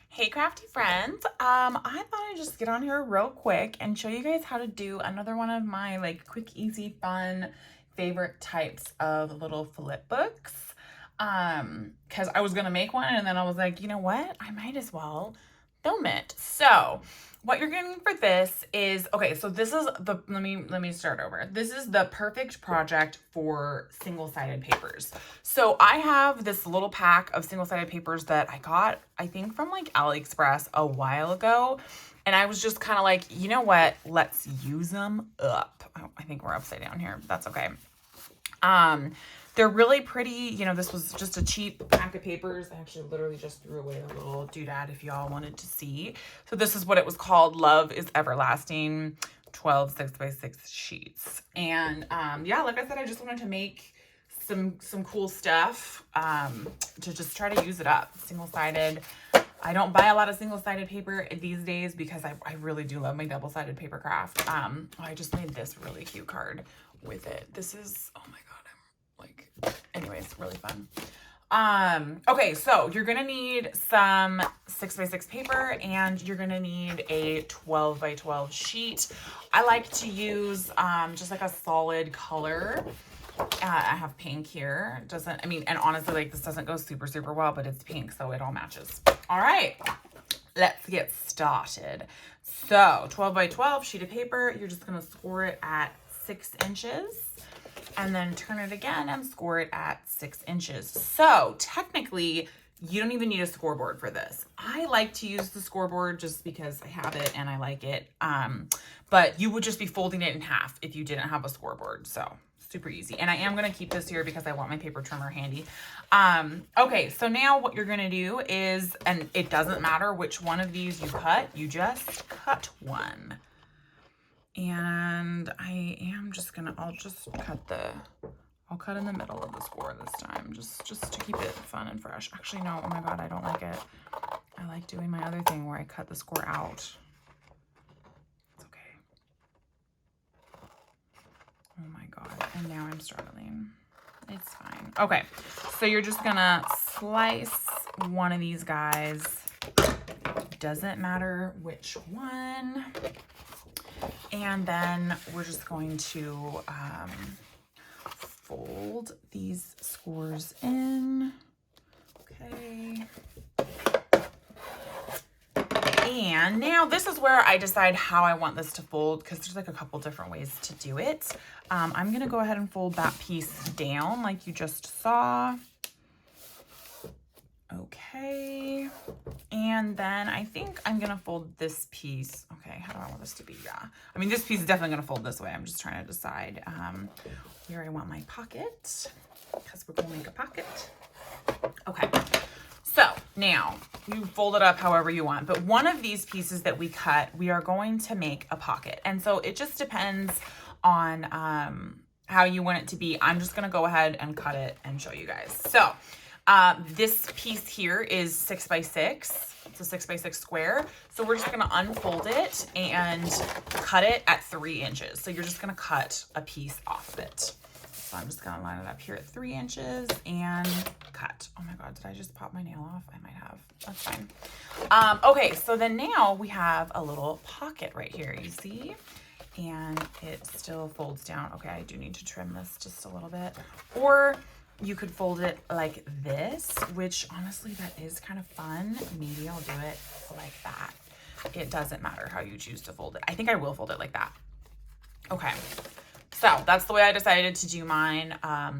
Hey crafty friends. I thought I'd just get on here real quick and show you guys how to do another one of my like quick, easy, fun favorite types of little flip books. Because I was gonna make one and then I was like, you know what? I might as well film it. So what you're gonna need for this is, okay, so this is the, let me start over. This is the perfect project for single-sided papers. So I have this little pack of single-sided papers that I got, I think from like AliExpress a while ago. And I was just kind of like, you know what? Let's use them up. Oh, I think we're upside down here. That's okay. They're really pretty. You know, this was just a cheap pack of papers. I actually literally just threw away a little doodad if y'all wanted to see. So this is what it was called. Love is Everlasting, 12 6x6 sheets. And yeah, like I said, I just wanted to make some cool stuff to just try to use it up. Single-sided. I don't buy a lot of single-sided paper these days because I really do love my double-sided paper craft. I just made this really cute card with it. This is, oh my God, I'm like, anyways, really fun. Okay, so you're gonna need some 6x6 paper and you're gonna need a 12x12 sheet. I like to use just like a solid color. I have pink here. Doesn't, I mean, and honestly, like this doesn't go super well, but it's pink, so it all matches. All right, let's get started. So 12x12 sheet of paper, you're just gonna score it at 6 inches and then turn it again and score it at 6 inches. So technically, you don't even need a scoreboard for this. I like to use the scoreboard just because I have it and I like it. But you would just be folding it in half if you didn't have a scoreboard. So super easy. And I am going to keep this here because I want my paper trimmer handy. Okay, so now what you're going to do is, and it doesn't matter which one of these you cut, you just cut one. And I am just gonna, I'll cut in the middle of the score this time, just to keep it fun and fresh. Actually, no, oh my God, I don't like it. I like doing my other thing where I cut the score out. It's okay. Oh my God, and now I'm struggling. It's fine. Okay, so you're just gonna slice one of these guys. Doesn't matter which one. And then we're just going to fold these scores in. Okay. And now this is where I decide how I want this to fold because there's like a couple different ways to do it. I'm going to go ahead and fold that piece down like you just saw. Okay, and then I think I'm gonna fold this piece. Okay, how do I want this to be? Yeah, I mean, this piece is definitely gonna fold this way. I'm just trying to decide where I want my pocket because we're gonna make a pocket. Okay, so now you fold it up however you want, but one of these pieces that we cut, we are going to make a pocket. And so it just depends on how you want it to be. I'm just gonna go ahead and cut it and show you guys. So this piece here is 6x6. It's a 6x6 square. So we're just gonna unfold it and cut it at 3 inches. So you're just gonna cut a piece off of it. So I'm just gonna line it up here at 3 inches and cut. Oh my God, did I just pop my nail off? I might have, that's fine. Okay, so then now we have a little pocket right here, you see? And it still folds down. Okay, I do need to trim this just a little bit. Or you could fold it like this, which honestly, that is kind of fun. Maybe I'll do it like that. It doesn't matter how you choose to fold it. I think I will fold it like that. Okay, so that's the way I decided to do mine.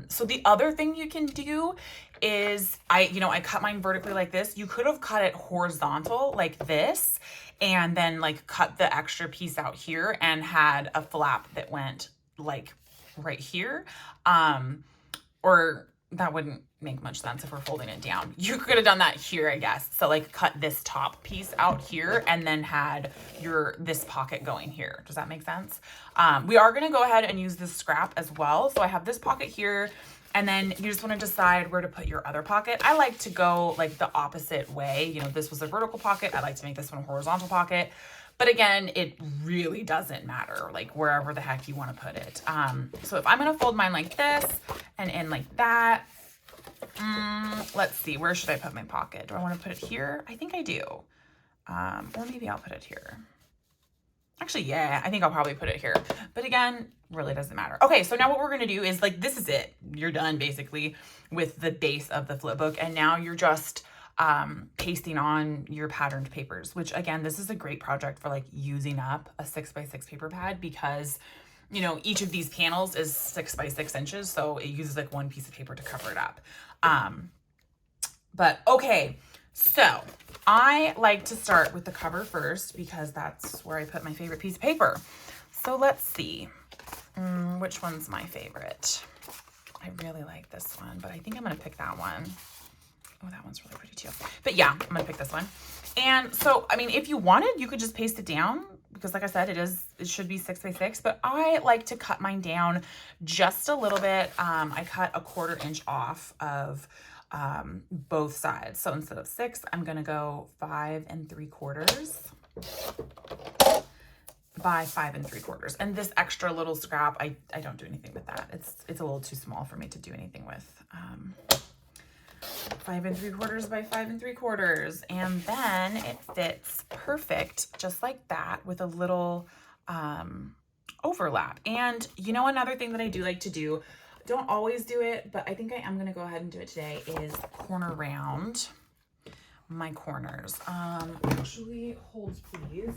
So the other thing you can do is I cut mine vertically like this. You could have cut it horizontal like this and then like cut the extra piece out here and had a flap that went like right here. Or that wouldn't make much sense if we're folding it down. You could have done that here, I guess. So like cut this top piece out here and then had this pocket going here. Does that make sense? We are gonna go ahead and use this scrap as well. So I have this pocket here and then you just wanna decide where to put your other pocket. I like to go like the opposite way. You know, this was a vertical pocket. I like to make this one a horizontal pocket. But again, it really doesn't matter, like wherever the heck you want to put it. So if I'm going to fold mine like this and in like that, Let's see, where should I put my pocket? Do I want to put it here? I think I do. Or maybe I'll put it here. Actually, yeah, I think I'll probably put it here. But again, really doesn't matter. Okay, so now what we're gonna do is like, this is it. You're done basically with the base of the flip book. And now you're just pasting on your patterned papers, which again, this is a great project for like using up a 6x6 paper pad because, you know, each of these panels is 6 by 6 inches. So it uses like one piece of paper to cover it up. But okay, so I like to start with the cover first because that's where I put my favorite piece of paper. So let's see, which one's my favorite? I really like this one, but I think I'm gonna pick that one. Oh, that one's really pretty too. But yeah, I'm gonna pick this one. And so, I mean, if you wanted, you could just paste it down because like I said, it should be 6 by 6, but I like to cut mine down just a little bit. I cut a 1/4 inch off of both sides. So instead of 6, I'm gonna go 5 3/4 by 5 3/4. And this extra little scrap, I don't do anything with that. It's a little too small for me to do anything with. 5 3/4 by 5 3/4. And then it fits perfect, just like that, with a little overlap. And you know, another thing that I do like to do, don't always do it, but I think I am gonna go ahead and do it today, is corner round my corners. Actually, hold please.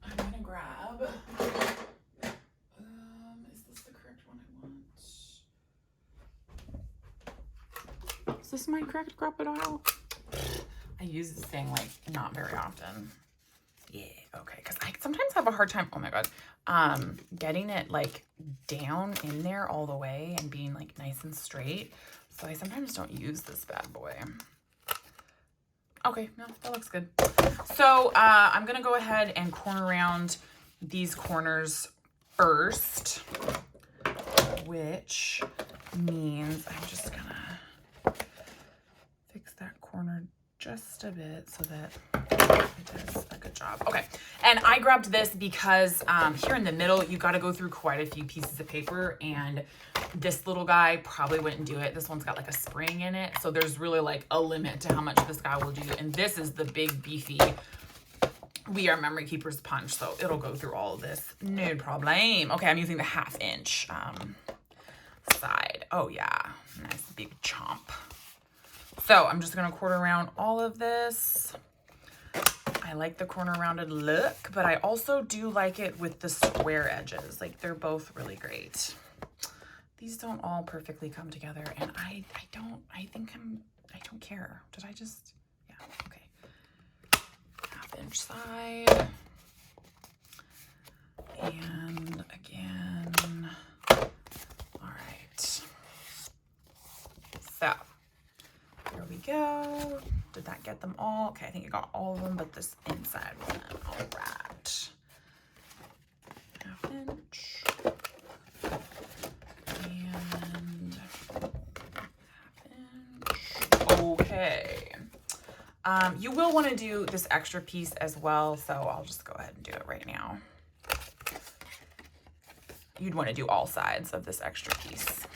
I'm gonna grab, is this the correct one I want? Is this my correct crocodile? I use this thing like not very often. Yeah, okay, because I sometimes have a hard time, oh my God, getting it like down in there all the way and being like nice and straight. So I sometimes don't use this bad boy. Okay, no, that looks good. So I'm gonna go ahead and corner round these corners first, which means I'm just gonna fix that corner just a bit so that it does a good job. Okay, and I grabbed this because here in the middle, you got to go through quite a few pieces of paper, and this little guy probably wouldn't do it. This one's got like a spring in it, so there's really like a limit to how much this guy will do. And this is the big beefy We Are Memory Keepers punch, so it'll go through all of this, no problem. Okay, I'm using the 1/2 inch side. Oh yeah, nice big chomp. So I'm just gonna quarter round all of this. I like the corner rounded look, but I also do like it with the square edges. Like, they're both really great. These don't all perfectly come together, and I don't care. Did I just, yeah, okay. 1/2 inch side. And again, all right. So, there we go. Did that get them all? Okay, I think I got all of them, but this inside one. All right. 1/2 inch. And 1/2 inch. Okay. You will want to do this extra piece as well, so I'll just go ahead and do it right now. You'd want to do all sides of this extra piece.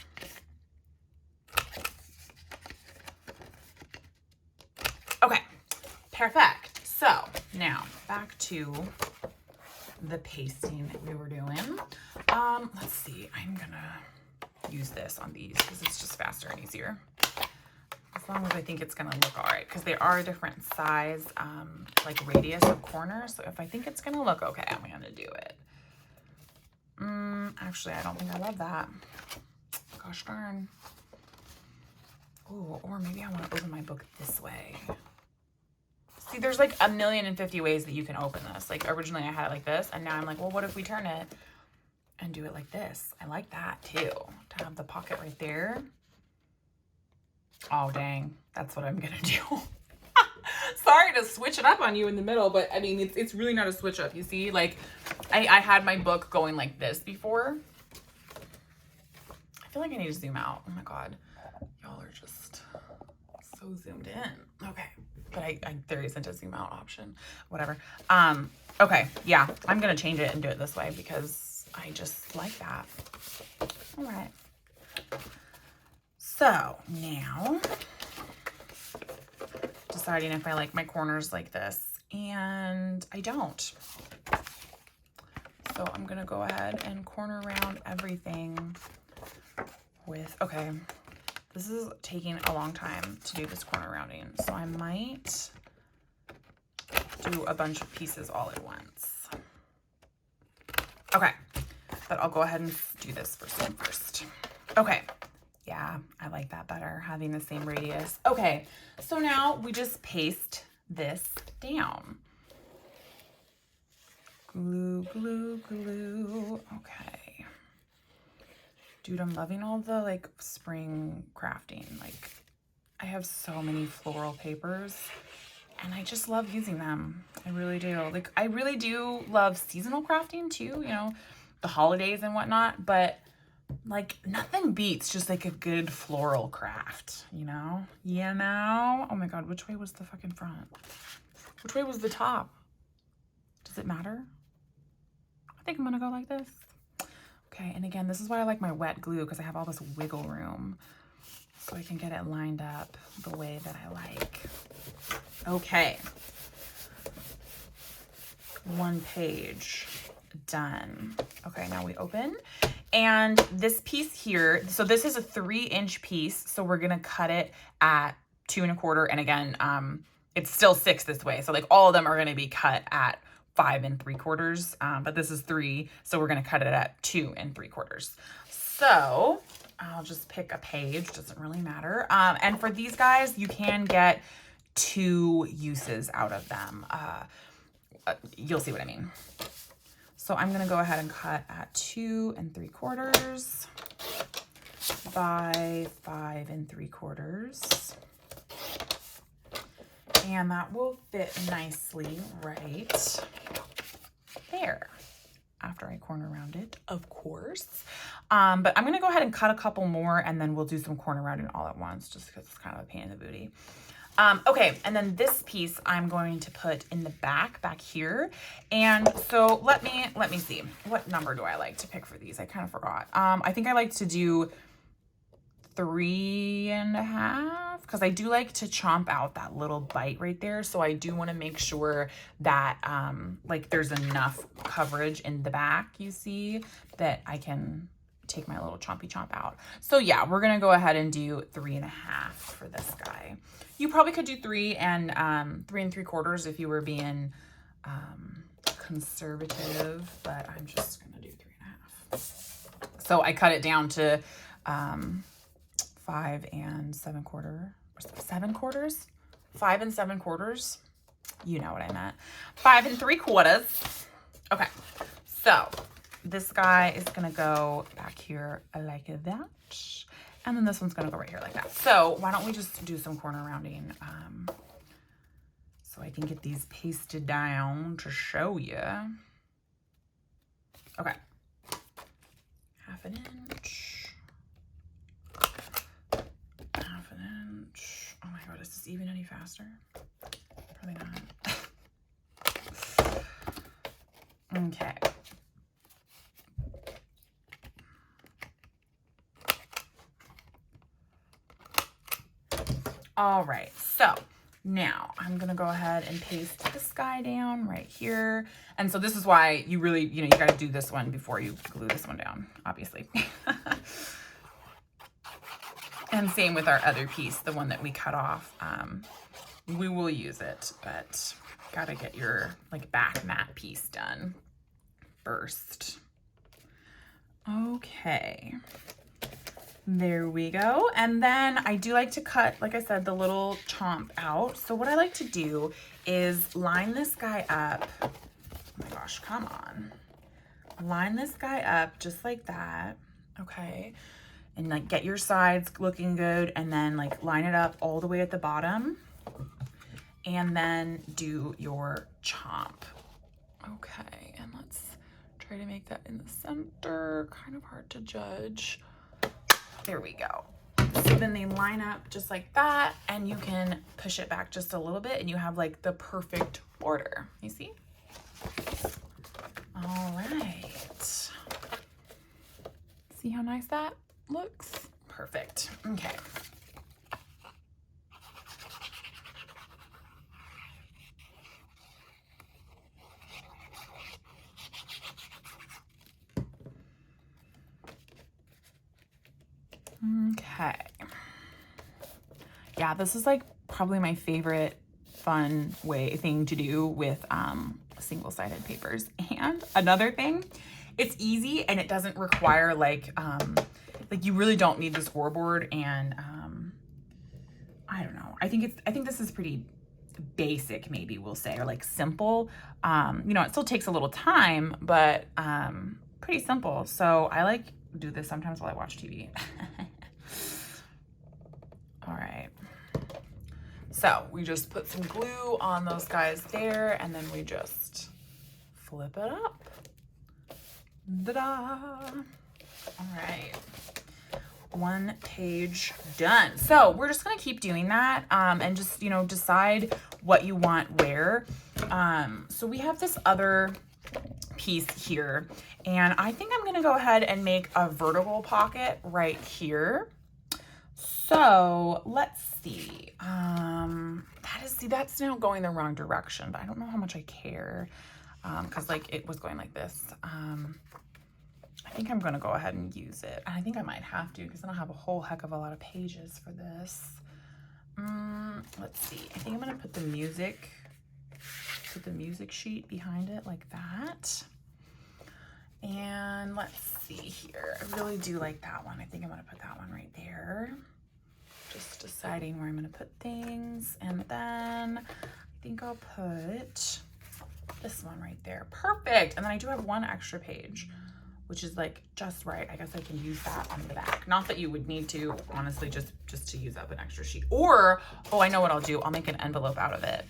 Okay, perfect. So now back to the pasting that we were doing. Let's see, I'm gonna use this on these because it's just faster and easier. As long as I think it's gonna look all right, because they are a different size, like radius of corner. So if I think it's gonna look okay, I'm gonna do it. Actually, I don't think I love that. Gosh darn. Ooh, or maybe I want to open my book this way. See, there's like 1,050,000 ways that you can open this. Like, originally I had it like this, and now I'm like, well, what if we turn it and do it like this? I like that too, to have the pocket right there. Oh, dang. That's what I'm gonna do. Sorry to switch it up on you in the middle, but I mean, it's really not a switch up. You see, like, I had my book going like this before. I feel like I need to zoom out. Oh my God. Y'all are just so zoomed in. Okay. But there isn't a zoom out option. Whatever. Okay. Yeah. I'm going to change it and do it this way because I just like that. All right. So now, deciding if I like my corners like this, and I don't. So I'm gonna go ahead and corner around everything with, okay, this is taking a long time to do this corner rounding, so I might do a bunch of pieces all at once. Okay, but I'll go ahead and do this first thing first. Okay, yeah, I like that better, having the same radius. Okay, so now we just paste this down. Glue, glue, glue. Okay. Dude, I'm loving all the like spring crafting. Like, I have so many floral papers and I just love using them. I really do. Like, I really do love seasonal crafting too, you know, the holidays and whatnot, but like nothing beats just like a good floral craft, you know? You know? Oh my God, which way was the fucking front? Which way was the top? Does it matter? I think I'm gonna go like this. Okay, and again, this is why I like my wet glue, because I have all this wiggle room so I can get it lined up the way that I like. Okay. One page done. Okay, now we open. And this piece here, so this is a 3-inch piece, so we're gonna cut it at 2 1/4. And again, it's still 6 this way. So like all of them are gonna be cut at 5 3/4, but this is 3, so we're gonna cut it at 2 3/4. So I'll just pick a page, doesn't really matter. And for these guys, you can get 2 uses out of them. You'll see what I mean. So I'm gonna go ahead and cut at 2 3/4 by 5 3/4. And that will fit nicely right there after I corner round it, of course. But I'm gonna go ahead and cut a couple more and then we'll do some corner rounding all at once just because it's kind of a pain in the booty. Okay, and then this piece I'm going to put in the back here. And so let me see. What number do I like to pick for these? I kind of forgot. I think I like to do 3 1/2 because I do like to chomp out that little bite right there. So I do want to make sure that like there's enough coverage in the back, you see, that I can take my little chompy chomp out. So yeah, we're gonna go ahead and do 3 1/2 for this guy. You probably could do 3 and 3 3/4 if you were being conservative, but I'm just gonna do 3 1/2. So I cut it down to 5 7/4, 7/4, 5 7/4. You know what I meant. 5 3/4. Okay, so this guy is gonna go back here like that. And then this one's gonna go right here like that. So why don't we just do some corner rounding so I can get these pasted down to show you. Okay, 1/2 inch. 1/2 inch. Oh my God, is this even any faster? Probably not. Okay. All right, so now I'm gonna go ahead and paste this guy down right here. And so this is why you really, you gotta do this one before you glue this one down, obviously. And same with our other piece, the one that we cut off. We will use it, but gotta get your like back mat piece done first. Okay. There we go. And then I do like to cut, like I said, the little chomp out. So what I like to do is line this guy up. Oh my gosh, come on. Line this guy up just like that. Okay. And like get your sides looking good and then like line it up all the way at the bottom. And then do your chomp. Okay. And let's try to make that in the center. Kind of hard to judge. There we go. So then they line up just like that and you can push it back just a little bit and you have like the perfect border. You see? All right. See how nice that looks? Perfect. Okay. Okay. Yeah, this is like probably my favorite fun thing to do with single-sided papers. And another thing, it's easy and it doesn't require like you really don't need the scoreboard, and I don't know. I think this is pretty basic, maybe we'll say, or like simple. You know, it still takes a little time, but pretty simple. So I like do this sometimes while I watch TV. All right. So we just put some glue on those guys there, and then we just flip it up. Ta-da! All right. One page done. So we're just gonna keep doing that and just, you know, decide what you want where. So we have this other piece here, and I think I'm gonna go ahead and make a vertical pocket right here. So let's see. That's now going the wrong direction, but I don't know how much I care because like it was going like this. I think I'm gonna go ahead and use it. I think I might have to because I don't have a whole heck of a lot of pages for this. Let's see. I think I'm gonna put the music sheet behind it like that. And let's see here. I really do like that one. I think I'm gonna put that one right there. Just deciding where I'm gonna put things. And then I think I'll put this one right there. Perfect. And then I do have one extra page, which is like just right. I guess I can use that on the back. Not that you would need to, honestly, just to use up an extra sheet. Or, oh, I know what I'll do. I'll make an envelope out of it.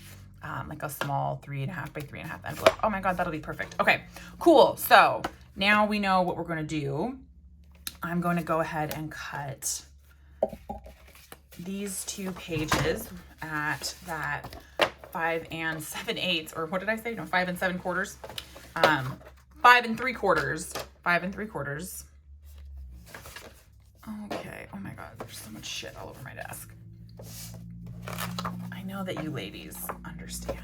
Like a small 3.5 by 3.5 envelope. Oh my God, that'll be perfect. Okay, cool. So now we know what we're gonna do. I'm going to go ahead and cut these 2 pages at that 5 7/8, or what did I say? No, 5 7/4. 5 3/4. 5 3/4. Okay. Oh my God, there's so much shit all over my desk. I know that you ladies understand.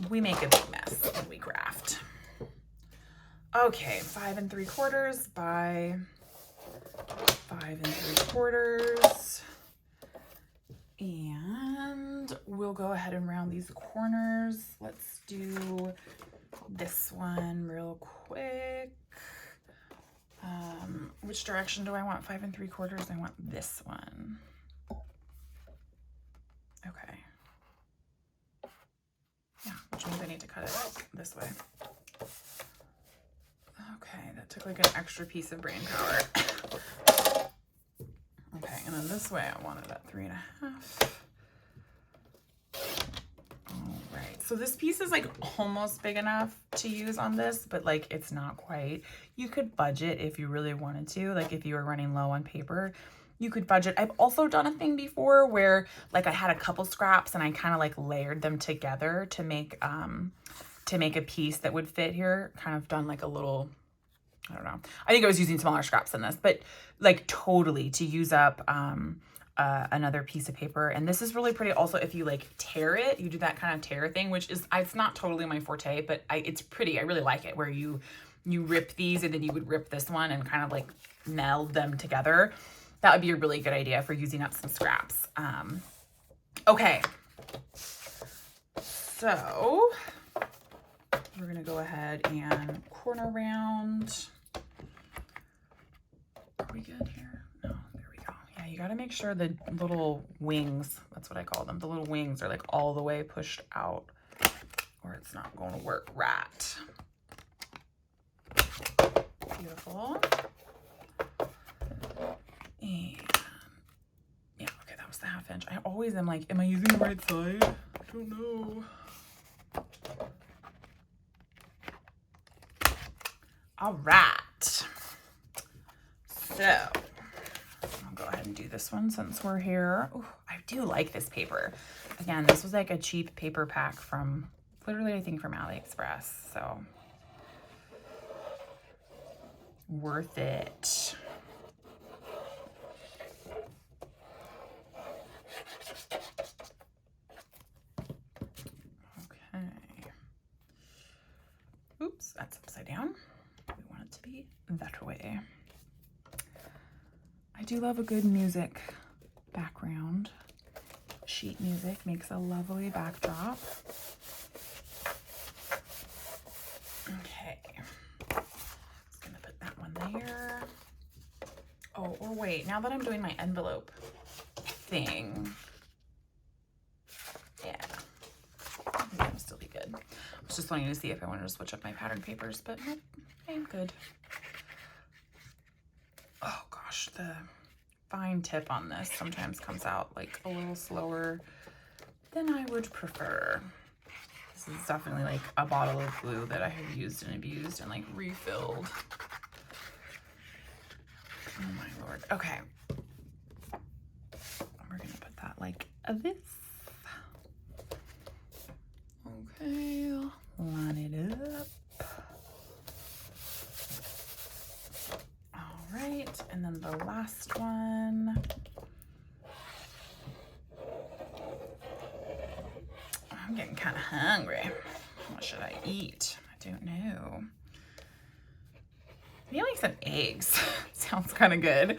We make a big mess when we craft. Okay, 5 3/4 by 5 3/4. And we'll go ahead and round these corners. Let's do this one real quick. Which direction do I want? 5 3/4. I want this one. Okay. Yeah, which means I need to cut it this way. Okay, that took like an extra piece of brain power. Okay, and then this way I wanted at 3.5. All right, so this piece is like almost big enough to use on this, but like it's not quite. You could budget if you really wanted to, like if you were running low on paper, you could budget. I've also done a thing before where like I had a couple scraps and I kind of like layered them together to make a piece that would fit here. Kind of done like a little, I don't know. I think I was using smaller scraps than this, but like totally to use up another piece of paper. And this is really pretty also if you like tear it, you do that kind of tear thing, which is, it's not totally my forte, but it's pretty. I really like it where you rip these and then you would rip this one and kind of like meld them together. That would be a really good idea for using up some scraps. Okay. So we're gonna go ahead and corner round. Are we good here? No, there we go. Yeah, you gotta make sure the little wings, that's what I call them, the little wings are like all the way pushed out or it's not gonna work right. Beautiful. And yeah, okay, that was the 1/2 inch. I always am like, am I using the right side? I don't know. All right. So I'll go ahead and do this one since we're here. Ooh, I do like this paper. Again, this was like a cheap paper pack from literally, I think from AliExpress. So worth it. Okay. Oops, that's upside down. We want it to be that way. I do love a good music background. Sheet music makes a lovely backdrop. Okay, just gonna put that one there. Oh, or wait, now that I'm doing my envelope thing, yeah, I think that'll still be good. I was just wanting to see if I wanted to switch up my pattern papers, but nope, I'm good. Oh gosh, the fine tip on this sometimes comes out like a little slower than I would prefer. This is definitely like a bottle of glue that I have used and abused and like refilled. Oh my Lord. Okay. We're gonna put that like this. Okay, line it up. All right, and then the last one. I'm getting kind of hungry. What should I eat? I don't know. Maybe like some eggs. Sounds kind of good.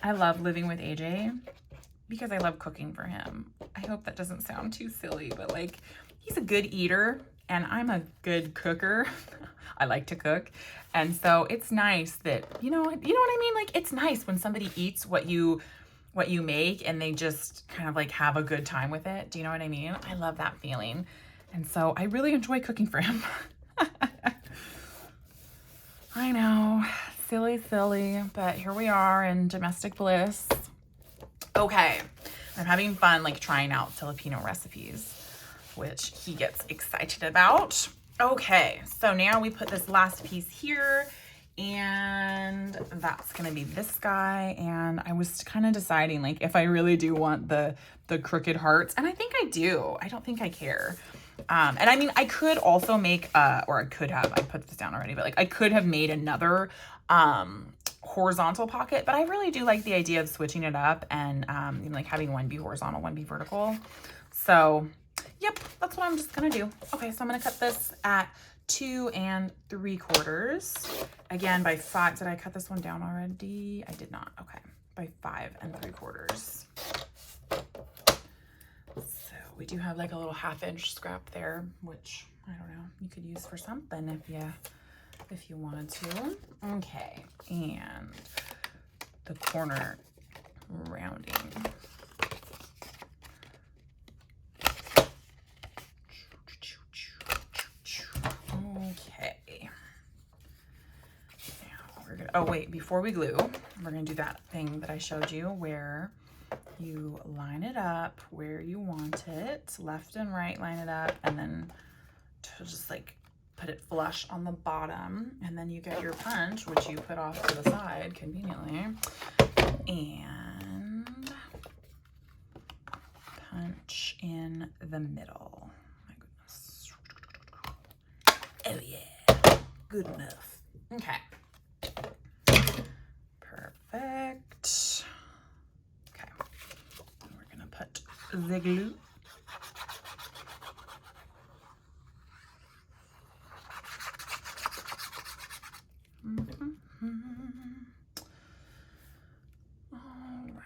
I love living with AJ because I love cooking for him. I hope that doesn't sound too silly, but like he's a good eater and I'm a good cooker. I like to cook. And so it's nice that, you know what I mean? Like it's nice when somebody eats what you make and they just kind of like have a good time with it. Do you know what I mean? I love that feeling. And so I really enjoy cooking for him. I know, silly, but here we are in domestic bliss. Okay, I'm having fun like trying out Filipino recipes, which he gets excited about. Okay, so now we put this last piece here and that's gonna be this guy. And I was kind of deciding like if I really do want the crooked hearts, and I think I do. I don't think I care. And I mean, I could also make, or I could have, I put this down already, but like I could have made another horizontal pocket, but I really do like the idea of switching it up and you know, like having one be horizontal, one be vertical. So yep, that's what I'm just gonna do. Okay, so I'm gonna cut this at 2 3/4. Again, by 5, did I cut this one down already? I did not, okay. By 5 3/4. So we do have like a little 1/2 inch scrap there, which I don't know, you could use for something if you wanted to. Okay, and the corner rounding. Okay. Now we're gonna, oh wait, before we glue, we're gonna do that thing that I showed you where you line it up where you want it, left and right line it up, and then to just like put it flush on the bottom, and then you get your punch, which you put off to the side conveniently, and punch in the middle. My goodness. Oh yeah, good enough. Okay, perfect. Put the glue. Alrighty.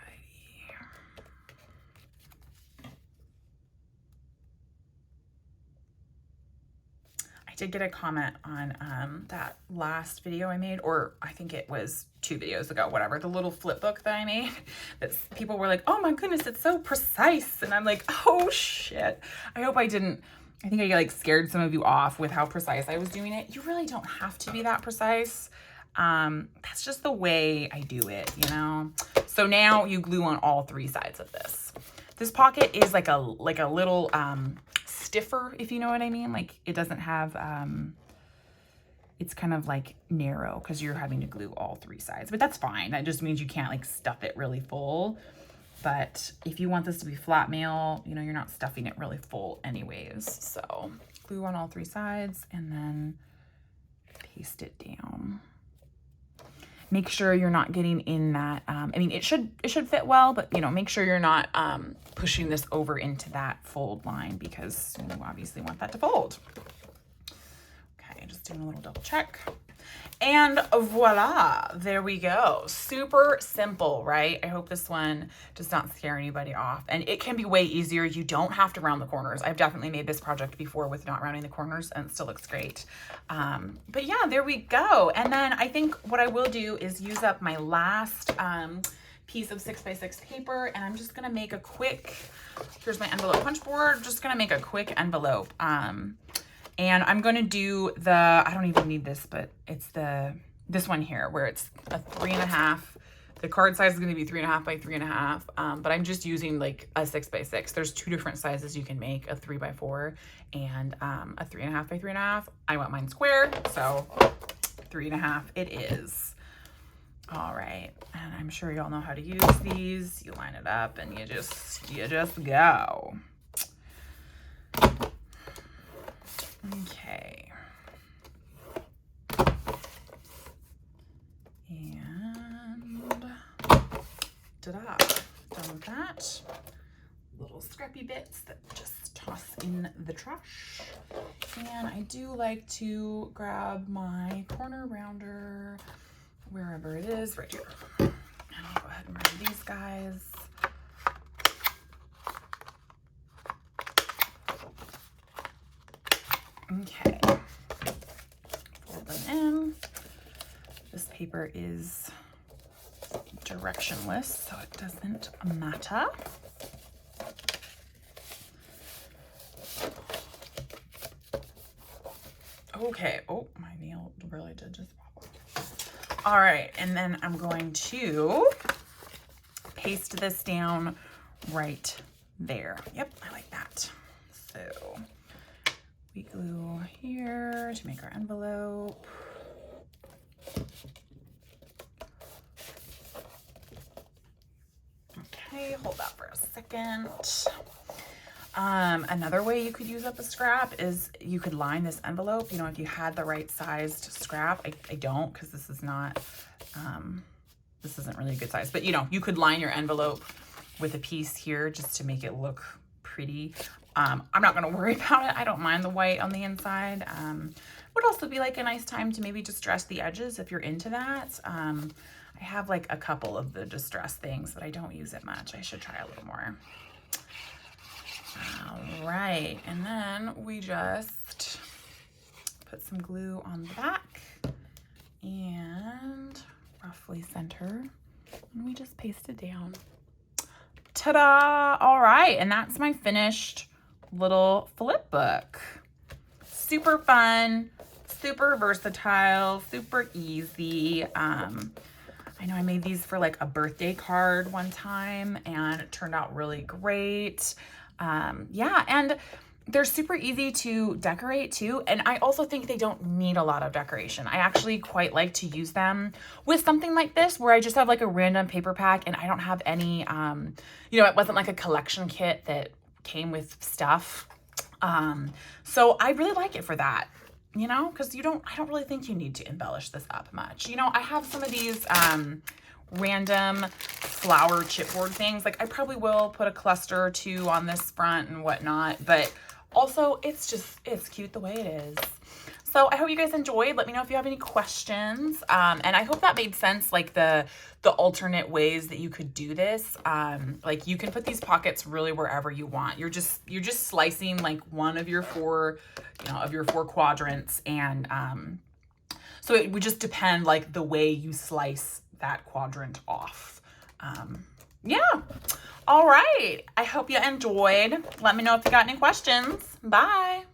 I did get a comment on that last video I made, or I think it was 2 videos ago, whatever, the little flip book that I made, that people were like, oh my goodness, it's so precise. And I'm like, oh shit. I hope I didn't, I think I like scared some of you off with how precise I was doing it. You really don't have to be that precise. That's just the way I do it, you know? So now you glue on all 3 sides of this. This pocket is like a little, stiffer, if you know what I mean. Like it doesn't have, it's kind of like narrow because you're having to glue all 3 sides, but that's fine. That just means you can't like stuff it really full. But if you want this to be flat mail, you know, you're not stuffing it really full anyways. So glue on all 3 sides and then paste it down. Make sure you're not getting in that, I mean, it should fit well, but you know, make sure you're not pushing this over into that fold line because you obviously want that to fold. Okay, just doing a little double check. And voila, there we go. Super simple, right? I hope this one does not scare anybody off. And it can be way easier. You don't have to round the corners. I've definitely made this project before with not rounding the corners and it still looks great. But yeah, there we go. And then I think what I will do is use up my last piece of 6x6 paper, and I'm just gonna make a quick, here's my envelope punch board, just gonna make a quick envelope. And I'm going to do the, I don't even need this, but it's this one here where it's a 3.5. The card size is going to be 3.5 by 3.5. But I'm just using like a 6x6. There's 2 different sizes you can make, a 3x4 and a 3.5 by 3.5. I want mine square, so 3.5 it is. All right, and I'm sure y'all know how to use these. You line it up and you just go. Okay. And ta-da, done with that. Little scrappy bits that just toss in the trash. And I do like to grab my corner rounder, wherever it is, right here. And I'll go ahead and round these guys. Okay, fold them in. This paper is directionless, so it doesn't matter. Okay, oh, my nail really did just pop off. All right, and then I'm going to paste this down right there. Yep, I like that. So we glue here to make our envelope. Okay, hold that for a second. Another way you could use up a scrap is you could line this envelope. You know, if you had the right sized scrap, I don't, because this is not, this isn't really a good size, but you know, you could line your envelope with a piece here just to make it look pretty. I'm not going to worry about it. I don't mind the white on the inside. Would also be like a nice time to maybe distress the edges if you're into that. I have like a couple of the distress things, but I don't use it much. I should try a little more. All right, and then we just put some glue on the back and roughly center, and we just paste it down. Ta-da! All right, and that's my finished little flip book. Super fun, super versatile, super easy. I know I made these for like a birthday card one time and it turned out really great. Yeah, and they're super easy to decorate too. And I also think they don't need a lot of decoration. I actually quite like to use them with something like this where I just have like a random paper pack and I don't have any, you know, it wasn't like a collection kit that came with stuff. So I really like it for that, you know, because I don't really think you need to embellish this up much. You know, I have some of these random flower chipboard things. Like I probably will put a cluster or 2 on this front and whatnot, but also it's cute the way it is. So I hope you guys enjoyed. Let me know if you have any questions. And I hope that made sense, like the alternate ways that you could do this. Like you can put these pockets really wherever you want. You're just slicing like one of your 4, you know, of your 4 quadrants. And so it would just depend like the way you slice that quadrant off. Yeah. All right. I hope you enjoyed. Let me know if you got any questions. Bye.